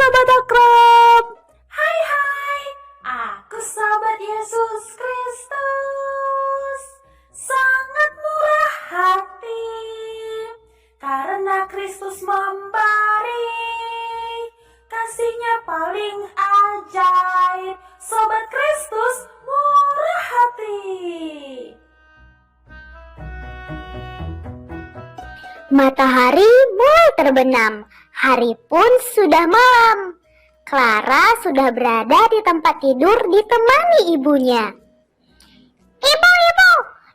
Sobat Akrab. Hai, aku Sobat Yesus Kristus. Sangat murah hati, karena Kristus memberi kasih-Nya paling ajaib. Sobat Kristus murah hati. Matahari mulai terbenam, hari pun sudah malam. Clara sudah berada di tempat tidur ditemani ibunya.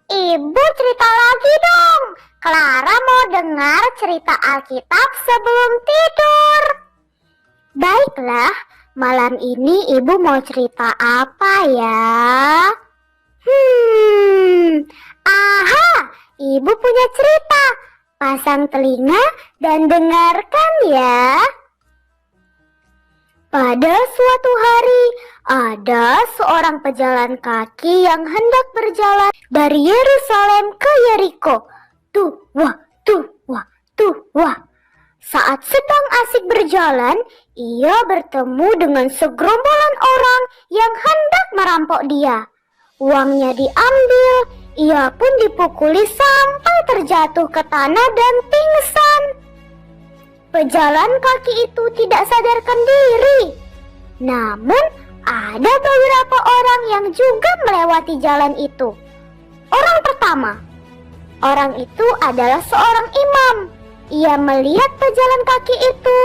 Ibu cerita lagi dong. Clara mau dengar cerita Alkitab sebelum tidur. Baiklah, malam ini ibu mau cerita apa ya? Aha, ibu punya cerita. Pasang telinga dan dengarkan ya. Pada suatu hari, ada seorang pejalan kaki yang hendak berjalan dari Yerusalem ke Yeriko. Tuh, wah. Saat sedang asik berjalan, ia bertemu dengan segerombolan orang yang hendak merampok dia. Uangnya diambil, ia pun dipukuli sampai terjatuh ke tanah dan pingsan. Pejalan kaki itu tidak sadarkan diri. Namun, ada beberapa orang yang juga melewati jalan itu. Orang pertama, orang itu adalah seorang imam. Ia melihat pejalan kaki itu,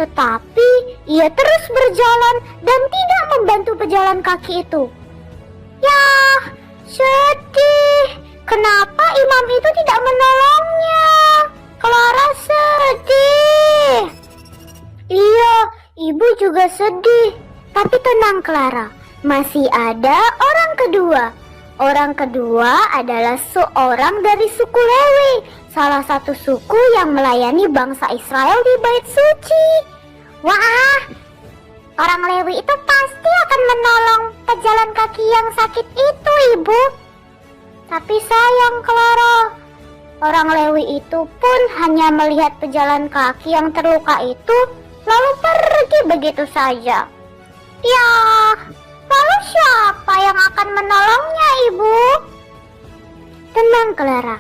tetapi ia terus berjalan dan tidak membantu pejalan kaki itu. Yah, sedih. Kenapa imam itu tidak menolongnya? Clara sedih. Iya, ibu juga sedih. Tapi tenang Clara, masih ada orang kedua. Orang kedua adalah seorang dari suku Lewi, salah satu suku yang melayani bangsa Israel di Bait Suci. Wah, orang Lewi itu pasti akan menolong pejalan kaki yang sakit itu, ibu. Tapi sayang Clara, orang Lewi itu pun hanya melihat pejalan kaki yang terluka itu, lalu pergi begitu saja. Ya, lalu siapa yang akan menolongnya, ibu? Tenang Clara.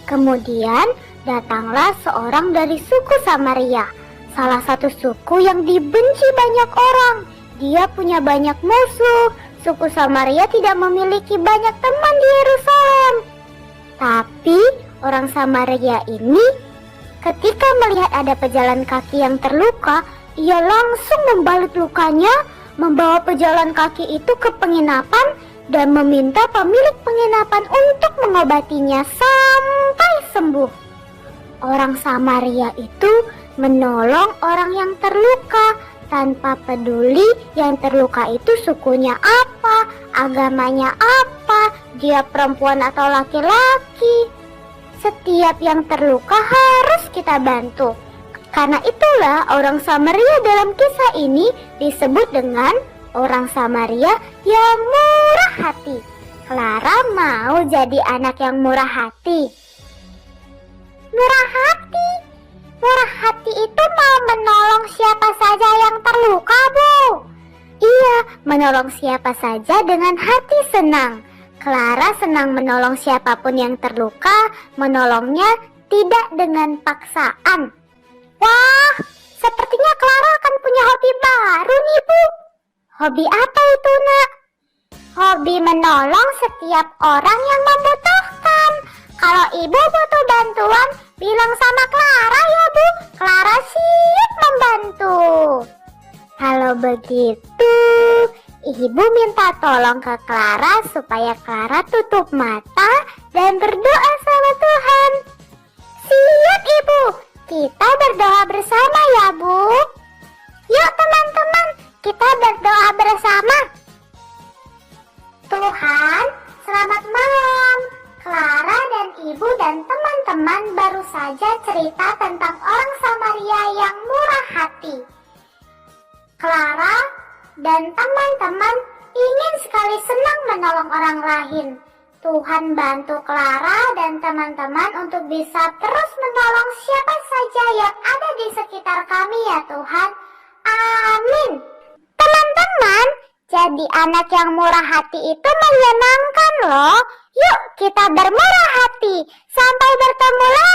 Kemudian datanglah seorang dari suku Samaria, salah satu suku yang dibenci banyak orang. Dia punya banyak musuh. Suku Samaria tidak memiliki banyak teman di Yerusalem. Tapi orang Samaria ini ketika melihat ada pejalan kaki yang terluka, ia langsung membalut lukanya, membawa pejalan kaki itu ke penginapan dan meminta pemilik penginapan untuk mengobatinya sampai sembuh. Orang Samaria itu menolong orang yang terluka tanpa peduli yang terluka itu sukunya apa, agamanya apa, dia perempuan atau laki-laki. Setiap yang terluka harus kita bantu. Karena itulah orang Samaria dalam kisah ini disebut dengan orang Samaria yang murah hati. Clara mau jadi anak yang murah hati. Murah hati? Murah hati itu mau menolong siapa saja yang terluka, Bu. Iya, menolong siapa saja dengan hati senang. Clara senang menolong siapapun yang terluka, menolongnya tidak dengan paksaan. Wah, sepertinya Clara akan punya hobi baru nih, Bu. Hobi apa itu, Nak? Hobi menolong setiap orang yang membutuhkan. Kalau Ibu butuh bantuan, bilang sama Clara ya, Bu. Clara siap membantu. Kalau begitu, Ibu minta tolong ke Clara supaya Clara tutup mata dan berdoa sama Tuhan. Siap, Ibu. Kita berdoa bersama ya, Bu. Yuk teman-teman, kita berdoa bersama. Tuhan, selamat malam. Clara dan Ibu dan teman-teman baru saja cerita tentang orang Samaria yang murah hati. Clara dan teman-teman ingin sekali senang menolong orang lain. Tuhan bantu Clara dan teman-teman untuk bisa terus menolong siapa saja yang ada di sekitar kami ya Tuhan. Amin. Teman-teman, jadi anak yang murah hati itu menyenangkan loh. Yuk kita bermurah hati. Sampai bertemu lagi.